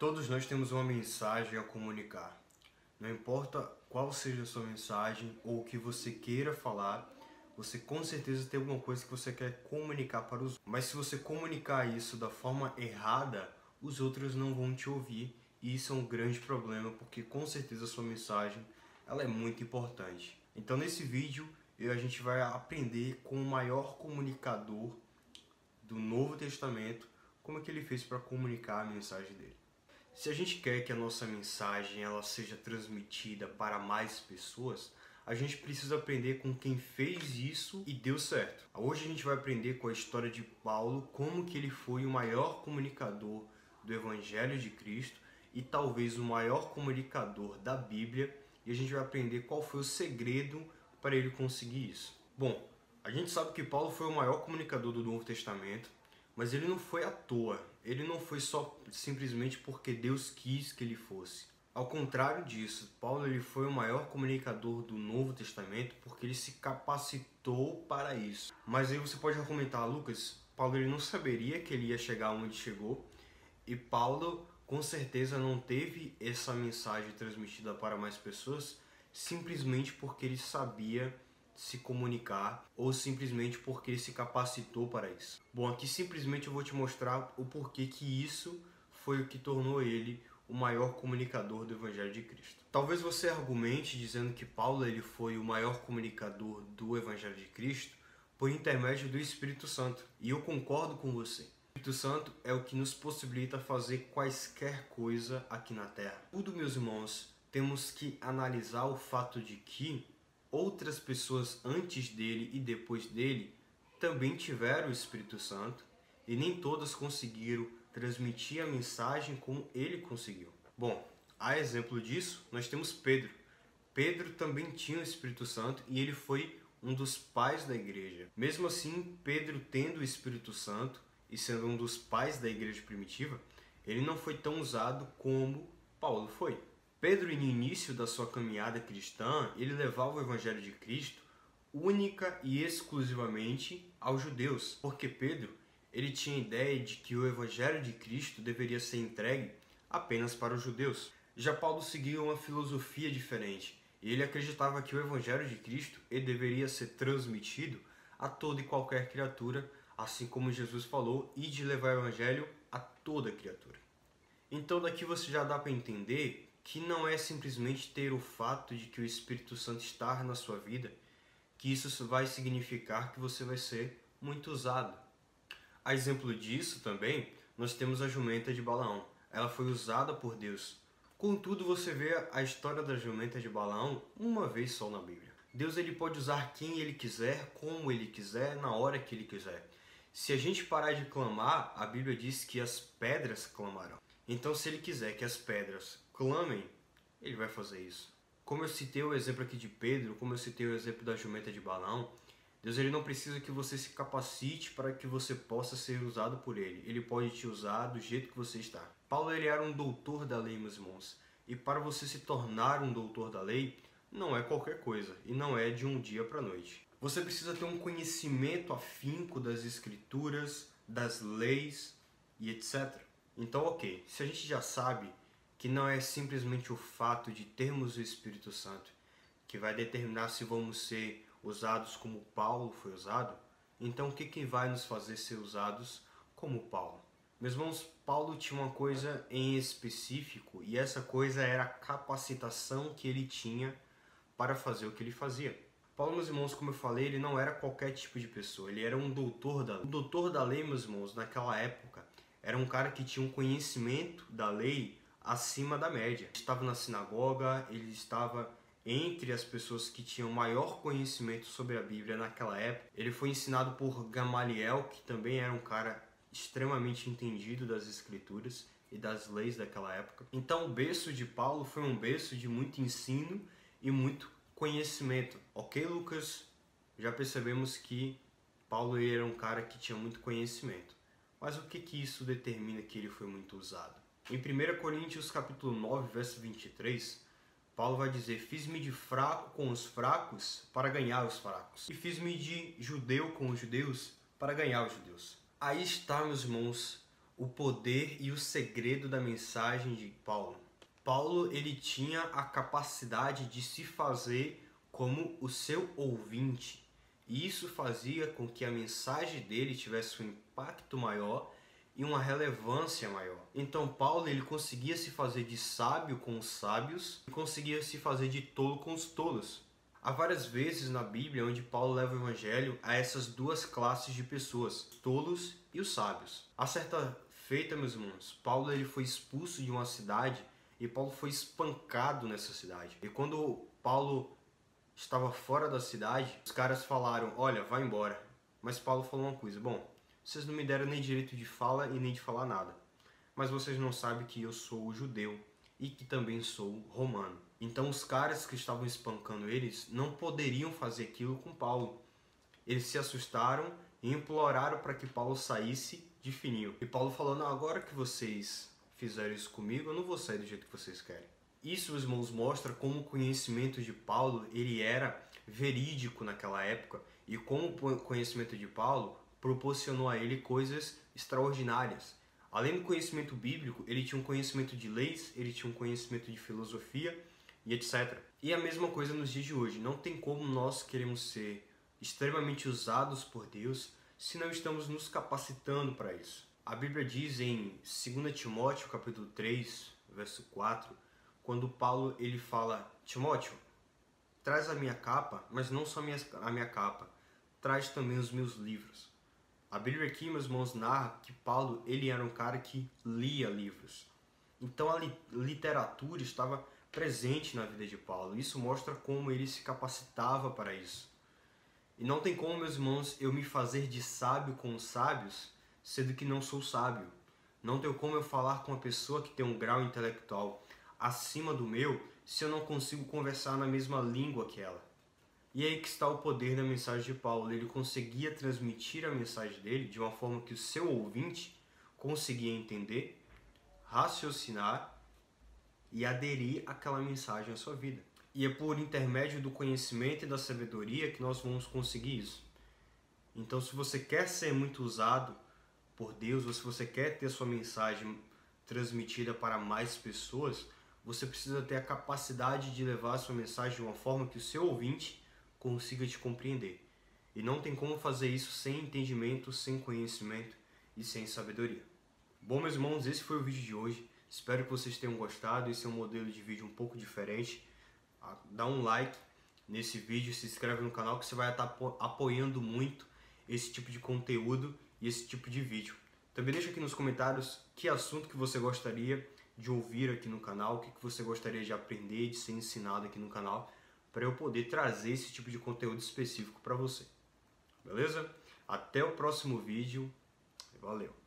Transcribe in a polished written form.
Todos nós temos uma mensagem a comunicar. Não importa qual seja a sua mensagem ou o que você queira falar, você com certeza tem alguma coisa que você quer comunicar para os outros. Mas se você comunicar isso da forma errada, os outros não vão te ouvir. E isso é um grande problema, porque com certeza a sua mensagem ela é muito importante. Então nesse vídeo a gente vai aprender com o maior comunicador do Novo Testamento como é que ele fez para comunicar a mensagem dele. Se a gente quer que a nossa mensagem ela seja transmitida para mais pessoas, a gente precisa aprender com quem fez isso e deu certo. Hoje a gente vai aprender com a história de Paulo, como que ele foi o maior comunicador do Evangelho de Cristo e talvez o maior comunicador da Bíblia, e a gente vai aprender qual foi o segredo para ele conseguir isso. Bom, a gente sabe que Paulo foi o maior comunicador do Novo Testamento, mas ele não foi à toa, ele não foi só simplesmente porque Deus quis que ele fosse. Ao contrário disso, Paulo ele foi o maior comunicador do Novo Testamento porque ele se capacitou para isso. Mas aí você pode argumentar, Lucas, Paulo ele não saberia que ele ia chegar onde chegou, e Paulo com certeza não teve essa mensagem transmitida para mais pessoas simplesmente porque ele sabia se comunicar ou simplesmente porque ele se capacitou para isso. Bom, aqui simplesmente eu vou te mostrar o porquê que isso foi o que tornou ele o maior comunicador do Evangelho de Cristo. Talvez você argumente dizendo que Paulo ele foi o maior comunicador do Evangelho de Cristo por intermédio do Espírito Santo. E eu concordo com você. O Espírito Santo é o que nos possibilita fazer quaisquer coisa aqui na Terra. Tudo, meus irmãos, temos que analisar o fato de que outras pessoas antes dele e depois dele também tiveram o Espírito Santo e nem todas conseguiram transmitir a mensagem como ele conseguiu. Bom, a exemplo disso, nós temos Pedro. Pedro também tinha o Espírito Santo e ele foi um dos pais da igreja. Mesmo assim, Pedro tendo o Espírito Santo e sendo um dos pais da igreja primitiva, ele não foi tão usado como Paulo foi. Pedro, no início da sua caminhada cristã, ele levava o Evangelho de Cristo única e exclusivamente aos judeus, porque Pedro ele tinha a ideia de que o Evangelho de Cristo deveria ser entregue apenas para os judeus. Já Paulo seguia uma filosofia diferente, e ele acreditava que o Evangelho de Cristo ele deveria ser transmitido a toda e qualquer criatura, assim como Jesus falou, e de levar o Evangelho a toda criatura. Então daqui você já dá para entender que não é simplesmente ter o fato de que o Espírito Santo está na sua vida, que isso vai significar que você vai ser muito usado. A exemplo disso também, nós temos a jumenta de Balaão. Ela foi usada por Deus. Contudo, você vê a história da jumenta de Balaão uma vez só na Bíblia. Deus ele pode usar quem ele quiser, como ele quiser, na hora que ele quiser. Se a gente parar de clamar, a Bíblia diz que as pedras clamarão. Então, se ele quiser que as pedras clamem, ele vai fazer isso. Como eu citei o exemplo aqui de Pedro, como eu citei o exemplo da jumenta de Balaão, Deus ele não precisa que você se capacite para que você possa ser usado por ele. Ele pode te usar do jeito que você está. Paulo ele era um doutor da lei, meus irmãos. E para você se tornar um doutor da lei, não é qualquer coisa. E não é de um dia para a noite. Você precisa ter um conhecimento afinco das escrituras, das leis e etc. Então, ok, se a gente já sabe que não é simplesmente o fato de termos o Espírito Santo que vai determinar se vamos ser usados como Paulo foi usado, então o que vai nos fazer ser usados como Paulo? Meus irmãos, Paulo tinha uma coisa em específico e essa coisa era a capacitação que ele tinha para fazer o que ele fazia. Paulo, meus irmãos, como eu falei, ele não era qualquer tipo de pessoa, ele era um doutor da lei. O doutor da lei, meus irmãos, naquela época, era um cara que tinha um conhecimento da lei acima da média. Ele estava na sinagoga, ele estava entre as pessoas que tinham maior conhecimento sobre a Bíblia naquela época. Ele foi ensinado por Gamaliel, que também era um cara extremamente entendido das escrituras e das leis daquela época. Então o berço de Paulo foi um berço de muito ensino e muito conhecimento. Ok, Lucas? Já percebemos que Paulo era um cara que tinha muito conhecimento. Mas o que isso determina que ele foi muito usado? Em 1 Coríntios capítulo 9, verso 23, Paulo vai dizer: fiz-me de fraco com os fracos para ganhar os fracos. E fiz-me de judeu com os judeus para ganhar os judeus. Aí está, meus irmãos, O poder e o segredo da mensagem de Paulo. Paulo, ele tinha a capacidade de se fazer como o seu ouvinte. E isso fazia com que a mensagem dele tivesse um impacto maior e uma relevância maior. Então Paulo, ele conseguia se fazer de sábio com os sábios e conseguia se fazer de tolo com os tolos. Há várias vezes na Bíblia onde Paulo leva o evangelho a essas duas classes de pessoas, tolos e os sábios. A certa feita, meus irmãos, Paulo, ele foi expulso de uma cidade e Paulo foi espancado nessa cidade. E quando Paulo estava fora da cidade, os caras falaram: olha, vai embora. Mas Paulo falou uma coisa: bom, vocês não me deram nem direito de fala e nem de falar nada, mas vocês não sabem que eu sou judeu e que também sou romano. Então os caras que estavam espancando eles não poderiam fazer aquilo com Paulo. Eles se assustaram e imploraram para que Paulo saísse de fininho. E Paulo falou: não, agora que vocês fizeram isso comigo, eu não vou sair do jeito que vocês querem. Isso, meus irmãos, mostra como o conhecimento de Paulo ele era verídico naquela época e como o conhecimento de Paulo proporcionou a ele coisas extraordinárias. Além do conhecimento bíblico, ele tinha um conhecimento de leis, ele tinha um conhecimento de filosofia e etc. E a mesma coisa nos dias de hoje. Não tem como nós queremos ser extremamente usados por Deus se não estamos nos capacitando para isso. A Bíblia diz em 2 Timóteo, capítulo 3, verso 4, quando Paulo ele fala: Timóteo, traz a minha capa, mas não só a minha capa, traz também os meus livros. A Bíblia aqui, meus irmãos, narra que Paulo ele era um cara que lia livros. Então a literatura estava presente na vida de Paulo. Isso mostra como ele se capacitava para isso. E não tem como, meus irmãos, eu me fazer de sábio com os sábios, sendo que não sou sábio. Não tem como eu falar com uma pessoa que tem um grau intelectual acima do meu, se eu não consigo conversar na mesma língua que ela. E aí que está o poder da mensagem de Paulo. Ele conseguia transmitir a mensagem dele de uma forma que o seu ouvinte conseguia entender, raciocinar e aderir àquela mensagem à sua vida. E é por intermédio do conhecimento e da sabedoria que nós vamos conseguir isso. Então, se você quer ser muito usado por Deus, ou se você quer ter a sua mensagem transmitida para mais pessoas, você precisa ter a capacidade de levar a sua mensagem de uma forma que o seu ouvinte consiga te compreender. E não tem como fazer isso sem entendimento, sem conhecimento e sem sabedoria. Bom, meus irmãos, esse foi o vídeo de hoje. Espero que vocês tenham gostado. Esse é um modelo de vídeo um pouco diferente. Dá um like nesse vídeo, se inscreve no canal que você vai estar apoiando muito esse tipo de conteúdo e esse tipo de vídeo. Também deixa aqui nos comentários que assunto que você gostaria de ouvir aqui no canal, o que você gostaria de aprender, de ser ensinado aqui no canal, para eu poder trazer esse tipo de conteúdo específico para você. Beleza? Até o próximo vídeo. Valeu!